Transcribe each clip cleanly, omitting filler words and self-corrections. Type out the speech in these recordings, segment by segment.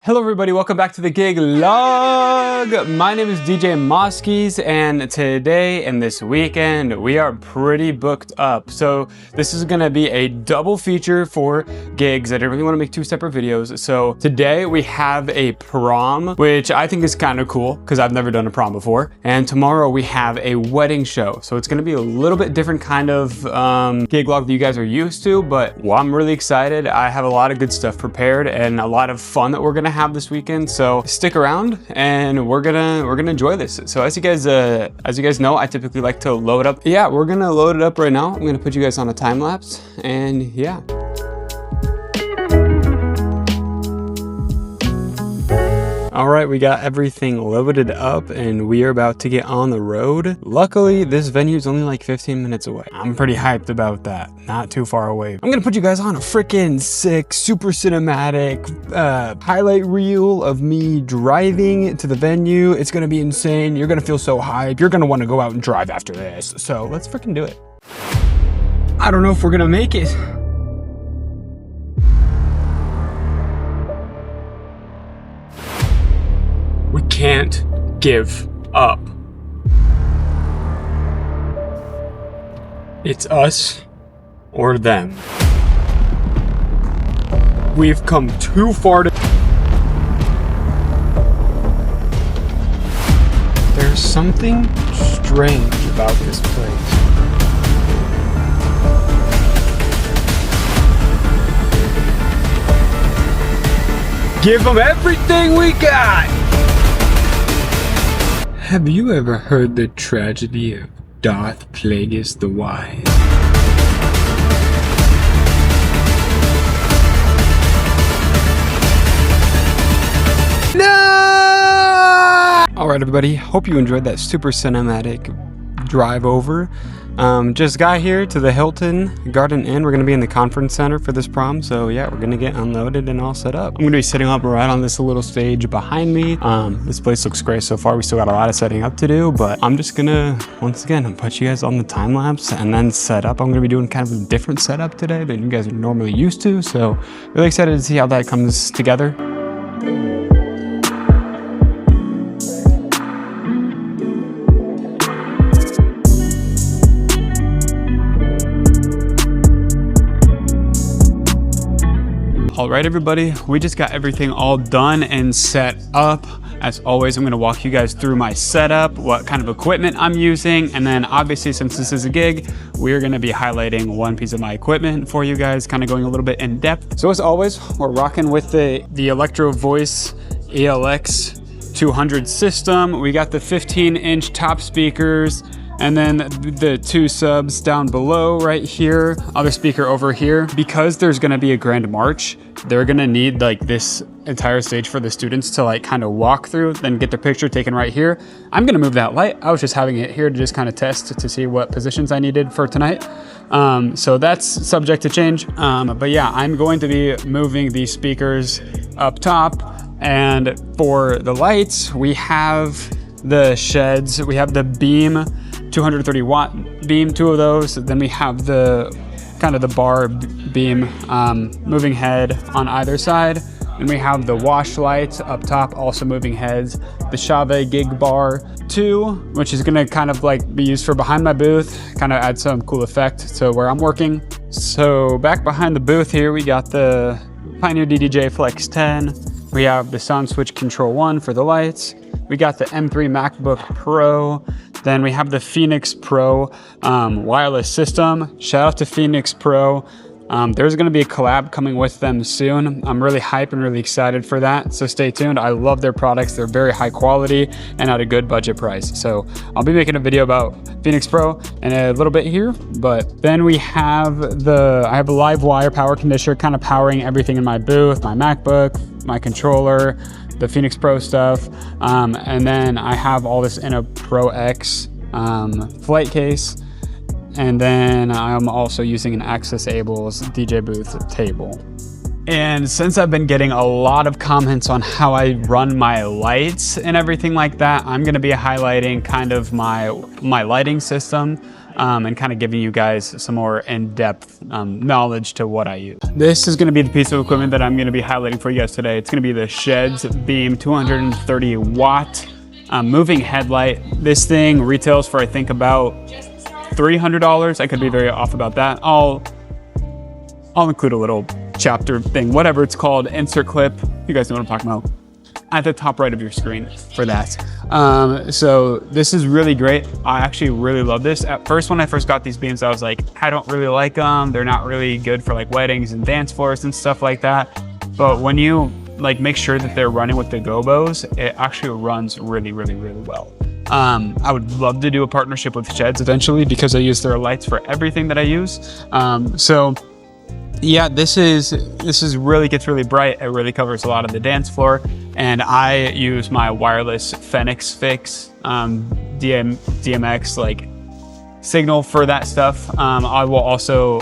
Hello everybody, welcome back to the gig log. My name is DJ Misc, and today and this weekend we are pretty booked up. So this is gonna be a double feature for gigs. I didn't really want to make two separate videos. So today we have a prom, which I think is kind of cool because I've never done a prom before. And tomorrow we have a wedding show. So it's gonna be a little bit different kind of gig log that you guys are used to, but I'm really excited. I have a lot of good stuff prepared and a lot of fun that we're gonna have this weekend, so stick around and we're gonna enjoy this. So as you guys know, I typically like to load up. Yeah, we're gonna load it up right now. I'm gonna put you guys on a time lapse, and yeah. All right, we got everything loaded up and we are about to get on the road. Luckily, this venue is only like 15 minutes away. I'm pretty hyped about that. Not too far away. I'm gonna put you guys on a freaking sick, super cinematic highlight reel of me driving to the venue. It's gonna be insane. You're gonna feel so hyped. You're gonna wanna go out and drive after this. So let's freaking do it. I don't know if we're gonna make it. We can't give up. It's us or them. We've come too far to... There's something strange about this place. Give them everything we got! Have you ever heard the tragedy of Darth Plagueis the Wise? No! Alright everybody, hope you enjoyed that super cinematic drive over. Just got here to the Hilton Garden Inn. We're going to be in the conference center for this prom. So yeah, we're going to get unloaded and all set up. I'm going to be sitting up right on this little stage behind me. This place looks great so far. We still got a lot of setting up to do, but I'm just going to, once again, put you guys on the time lapse and then set up. I'm going to be doing kind of a different setup today than you guys are normally used to. So really excited to see how that comes together. All right, everybody, we just got everything all done and set up. As always, I'm gonna walk you guys through my setup, what kind of equipment I'm using, and then obviously, since this is a gig, we're gonna be highlighting one piece of my equipment for you guys, kind of going a little bit in depth. So as always, we're rocking with the Electro Voice ELX 200 system. We got the 15-inch top speakers, and then the two subs down below right here, other speaker over here. Because there's gonna be a grand march, they're gonna need like this entire stage for the students to like kind of walk through, then get their picture taken right here. I'm gonna move that light. I was just having it here to just kind of test to see what positions I needed for tonight. So that's subject to change. But yeah, I'm going to be moving these speakers up top. And for the lights, we have the sheds, we have the beam, 230 watt beam, two of those. Then we have the kind of the bar beam, moving head on either side. And we have the wash lights up top, also moving heads. The Chave Gig Bar 2, which is gonna kind of like be used for behind my booth, kind of add some cool effect to where I'm working. So back behind the booth here, we got the Pioneer DDJ Flex 10. We have the Sound Switch Control 1 for the lights. We got the M3 MacBook Pro. Then we have the Phoenix Pro wireless system. Shout out to Phoenix Pro. There's gonna be a collab coming with them soon. I'm really hyped and really excited for that, so stay tuned. I love their products. They're very high quality and at a good budget price. So I'll be making a video about Phoenix Pro in a little bit here, but then I have a live wire power conditioner kind of powering everything in my booth, my MacBook, my controller, the Phoenix Pro stuff, and then I have all this in a Pro X flight case. And then I'm also using an Access Able's DJ booth table. And since I've been getting a lot of comments on how I run my lights and everything like that, I'm gonna be highlighting kind of my lighting system. and kind of giving you guys some more in-depth knowledge to what I use. This is going to be the piece of equipment that I'm going to be highlighting for you guys today. It's going to be the Sheds Beam 230 watt moving headlight. This thing retails for I think about $300. I could be very off about that. I'll include a little chapter thing, whatever it's called, insert clip. You guys know what I'm talking about. At the top right of your screen for that. So this is really great. I actually really love this. At first, when I first got these beams, I was like, I don't really like them. They're not really good for like weddings and dance floors and stuff like that. But when you like make sure that they're running with the gobos, it actually runs really, really, really well. I would love to do a partnership with Sheds eventually because I use their lights for everything that I use. So yeah, this is really gets really bright. It really covers a lot of the dance floor, and I use my wireless Fenix Fix DMX like signal for that stuff. I will also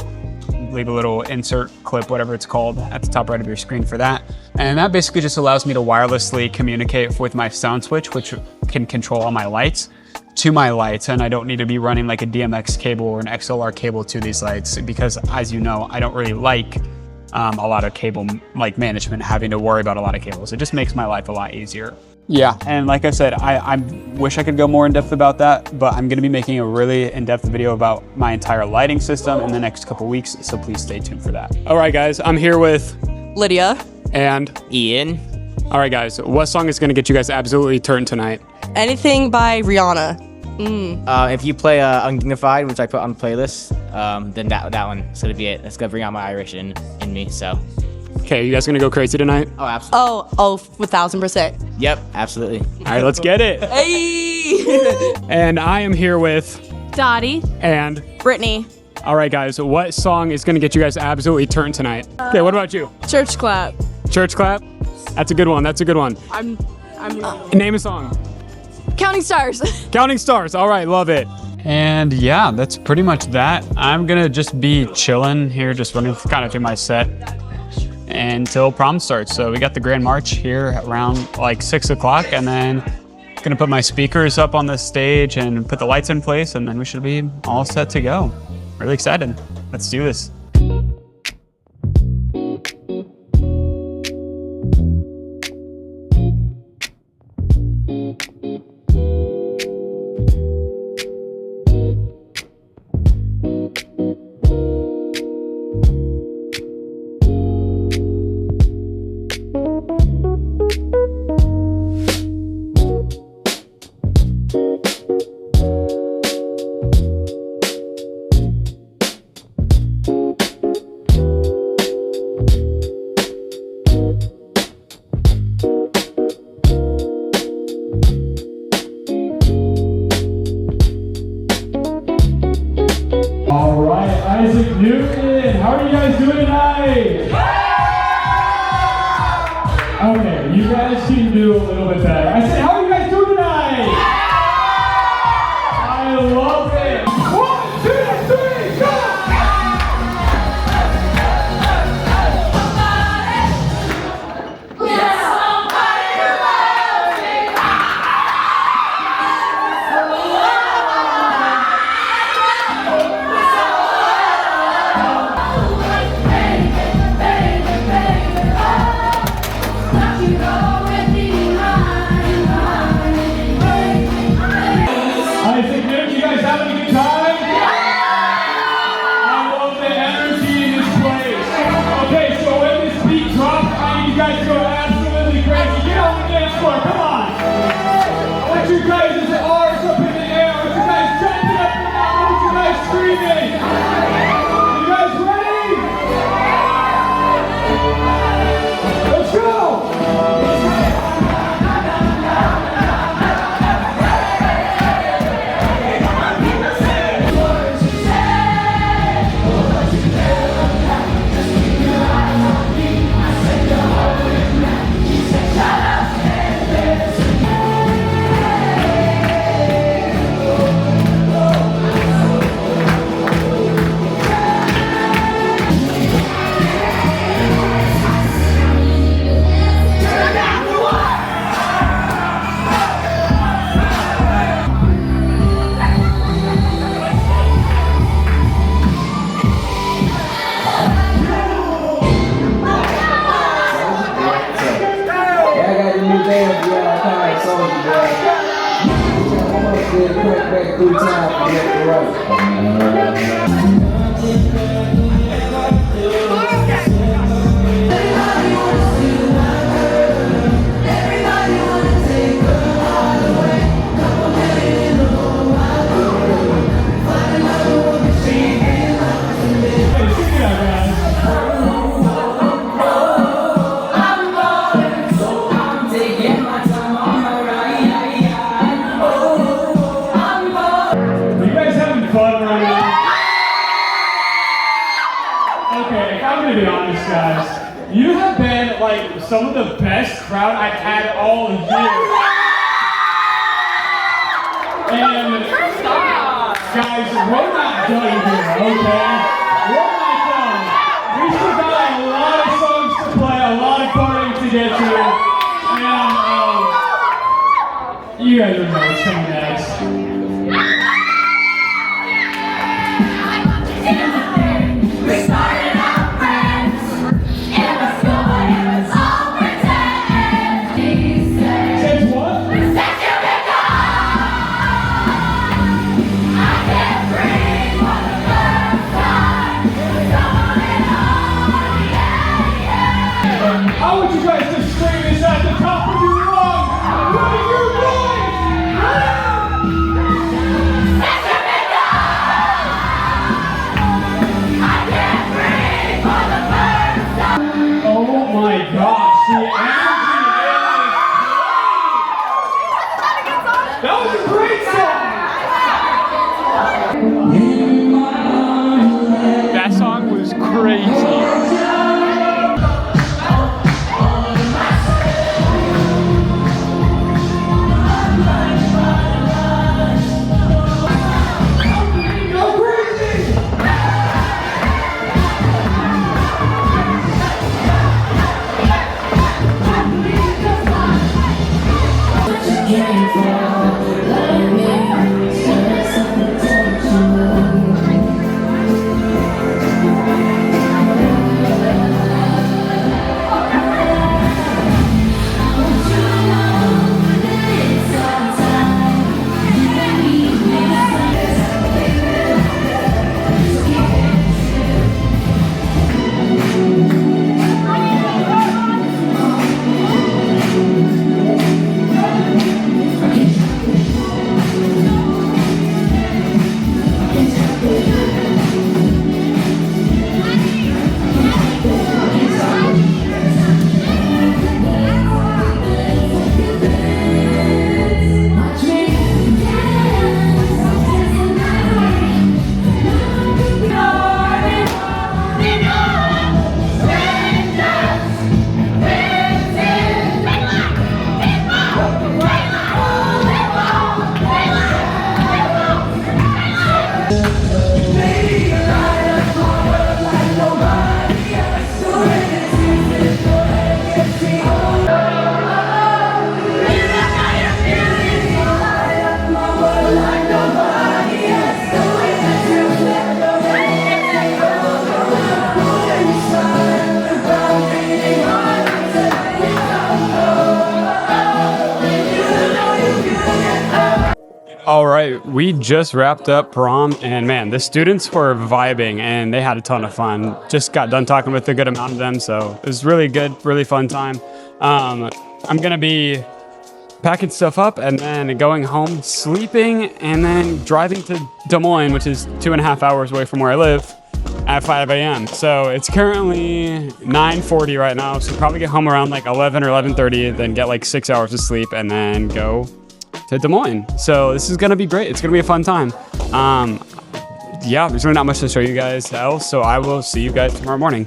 leave a little insert clip, whatever it's called, at the top right of your screen for that. And that basically just allows me to wirelessly communicate with my sound switch, which can control all my lights, to my lights, and I don't need to be running like a DMX cable or an XLR cable to these lights because, as you know, I don't really like a lot of cable like management, having to worry about a lot of cables. It just makes my life a lot easier. Yeah, and like I said, I wish I could go more in depth about that, but I'm gonna be making a really in-depth video about my entire lighting system in the next couple weeks, so please stay tuned for that. All right, guys, I'm here with Lydia and Ian. All right, guys, what song is gonna get you guys absolutely turned tonight? Anything by Rihanna. If you play Undignified, which I put on the playlist, then that one is gonna be it. That's gonna bring out my Irish in me. So. Okay, you guys gonna go crazy tonight? Oh, absolutely. Oh, 1000%. Yep, absolutely. All right, let's get it. Hey! And I am here with Dottie. and Brittany. all right, guys, what song is gonna get you guys absolutely turned tonight? Okay, what about you? Church clap. Church clap? That's a good one. That's a good one. I'm Name a song. counting stars. Counting stars. All right, love it. And yeah, that's pretty much that. I'm gonna just be chilling here, just running kind of through my set until prom starts. So we got the Grand March here around like 6 o'clock, and then gonna put my speakers up on the stage and put the lights in place, and then we should be all set to go. Really excited. Let's do this. All right, Isaac Newton, how are you guys doing tonight? Okay, you guys can do a little bit better. I said, how are you guys doing tonight? I love it. 1, 2, 3, go! damn, yeah, I kinda told you, bro. I'm up there, crack back 3 times and left guys, you have been like some of the best crowd I've had all year. And guys, we're not done here, okay? We're not done. We still got a lot of songs to play, a lot of partying to get to, and you guys are know what's coming next. We started out friends. It was good, it was all pretend. He said, Says what? "Since you've been gone, I can't breathe for the first time. Someone on, yeah, yeah." I want you guys to scream this at the top of your lungs. Raise your voice! Since you've been gone, I can't breathe for the first time. Oh my gosh, the energy is great! That was a great song! That song was crazy. All right, we just wrapped up prom, and man, the students were vibing and they had a ton of fun. Just got done talking with a good amount of them, so it was really good, really fun time. I'm gonna be packing stuff up and then going home, sleeping, and then driving to Des Moines, which is 2.5 hours away from where I live, at 5 a.m. So it's currently 9:40 right now, so probably get home around like 11 or 11:30, then get like 6 hours of sleep, and then go to Des Moines. So this is gonna be great. It's gonna be a fun time. Yeah, there's really not much to show you guys else, so I will see you guys tomorrow morning.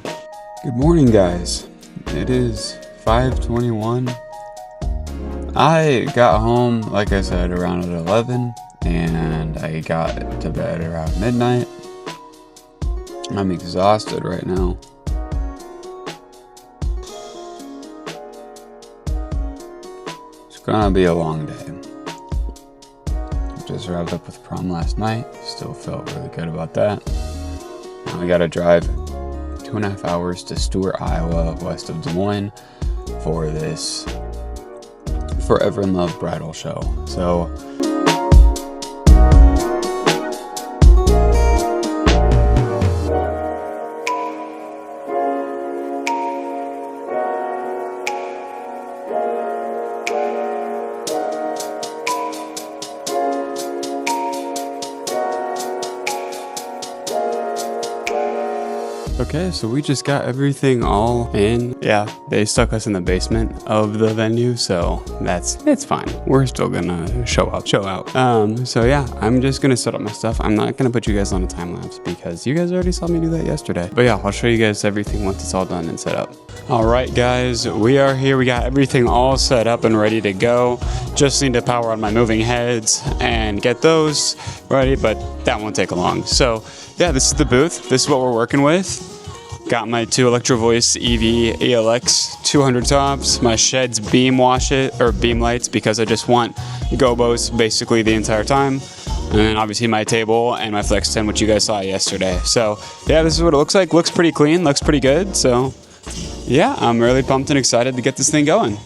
Good morning, guys. It is 5:21. I got home, like I said, around 11, and I got to bed around midnight. I'm exhausted right now. It's gonna be a long day. Just wrapped up with prom last night. Still felt really good about that. Now I gotta drive 2.5 hours to Stewart, Iowa, west of Des Moines, for this Forever in Love bridal show. So okay, so we just got everything all in. Yeah, they stuck us in the basement of the venue, so it's fine. We're still gonna show out. So yeah, I'm just gonna set up my stuff. I'm not gonna put you guys on a time lapse because you guys already saw me do that yesterday. But yeah, I'll show you guys everything once it's all done and set up. All right, guys, we are here. We got everything all set up and ready to go. Just need to power on my moving heads and get those ready, but that won't take long. So yeah, this is the booth. This is what we're working with. Got my 2 Electro Voice EV ELX 200 tops, my Shed's beam lights because I just want gobos basically the entire time. And then obviously my table and my Flex 10, which you guys saw yesterday. So yeah, this is what it looks like. Looks pretty clean, looks pretty good. So yeah, I'm really pumped and excited to get this thing going.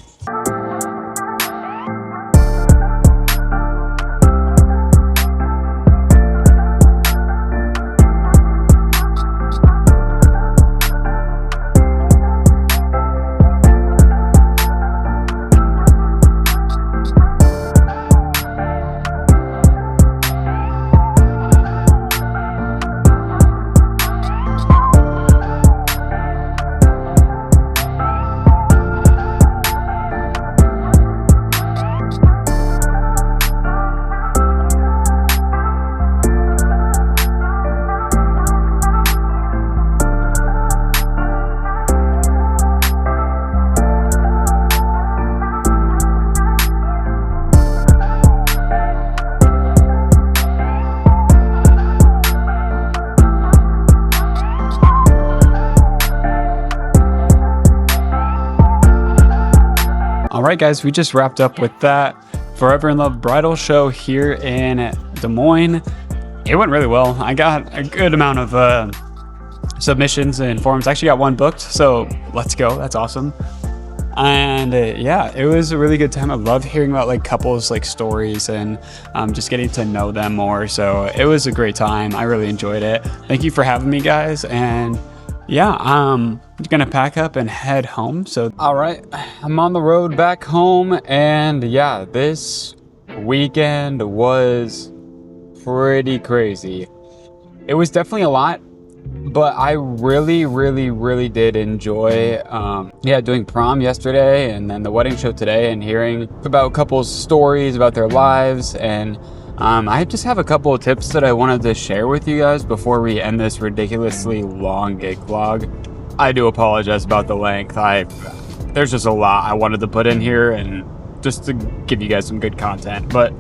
Alright guys, we just wrapped up with that Forever in Love bridal show here in Des Moines. It went really well. I got a good amount of submissions and forms. I actually got one booked, so let's go. That's awesome. And yeah, it was a really good time. I love hearing about like couples like stories and just getting to know them more. So it was a great time. I really enjoyed it. Thank you for having me, guys. And yeah, I'm gonna pack up and head home. So all right, I'm on the road back home, and yeah, this weekend was pretty crazy. It was definitely a lot, but I really did enjoy doing prom yesterday and then the wedding show today, and hearing about couples' stories about their lives. And I just have a couple of tips that I wanted to share with you guys before we end this ridiculously long gig vlog. I do apologize about the length. There's just a lot I wanted to put in here and just to give you guys some good content. But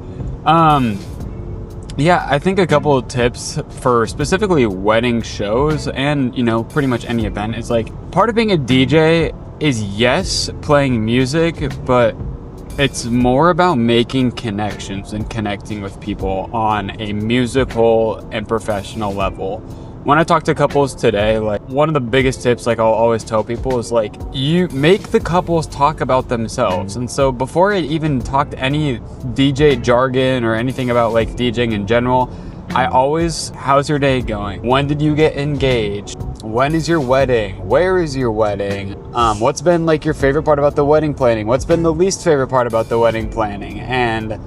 yeah, I think a couple of tips for specifically wedding shows and, you know, pretty much any event is like, part of being a DJ is, yes, playing music, but it's more about making connections and connecting with people on a musical and professional level. When I talk to couples today, like, one of the biggest tips, like I'll always tell people, is like, you make the couples talk about themselves. And so before I even talk to any DJ jargon or anything about like DJing in general, I always, how's your day going? When did you get engaged? When is your wedding? Where is your wedding? What's been like your favorite part about the wedding planning? What's been the least favorite part about the wedding planning? And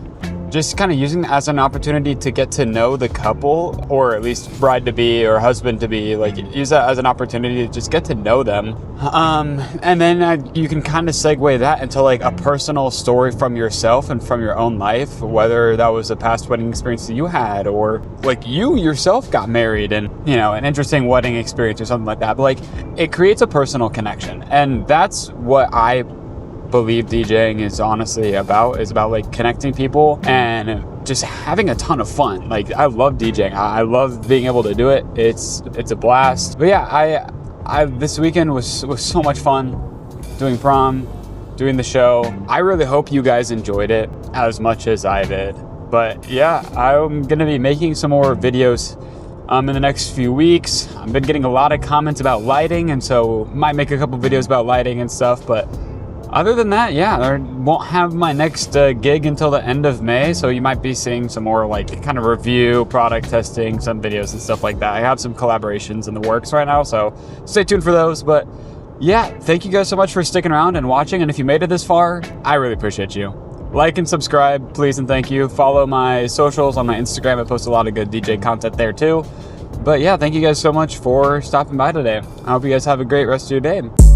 just kind of using that as an opportunity to get to know the couple, or at least bride-to-be or husband-to-be, like use that as an opportunity to just get to know them. And then you can kind of segue that into like a personal story from yourself and from your own life, whether that was a past wedding experience that you had, or like you yourself got married and, you know, an interesting wedding experience or something like that. But like, it creates a personal connection. And that's what I believe DJing is honestly about, is about like connecting people and just having a ton of fun. Like, I love DJing. I love being able to do it. It's a blast. But yeah, I this weekend was so much fun doing prom, doing the show. I really hope you guys enjoyed it as much as I did. But yeah, I'm gonna be making some more videos in the next few weeks. I've been getting a lot of comments about lighting, and so might make a couple videos about lighting and stuff. But Other than that, yeah, I won't have my next gig until the end of May, so you might be seeing some more like kind of review, product testing, some videos and stuff like that. I have some collaborations in the works right now, so stay tuned for those. But yeah, thank you guys so much for sticking around and watching, and if you made it this far, I really appreciate you. Like and subscribe, please and thank you. Follow my socials on my Instagram. I post a lot of good DJ content there too. But yeah, thank you guys so much for stopping by today. I hope you guys have a great rest of your day.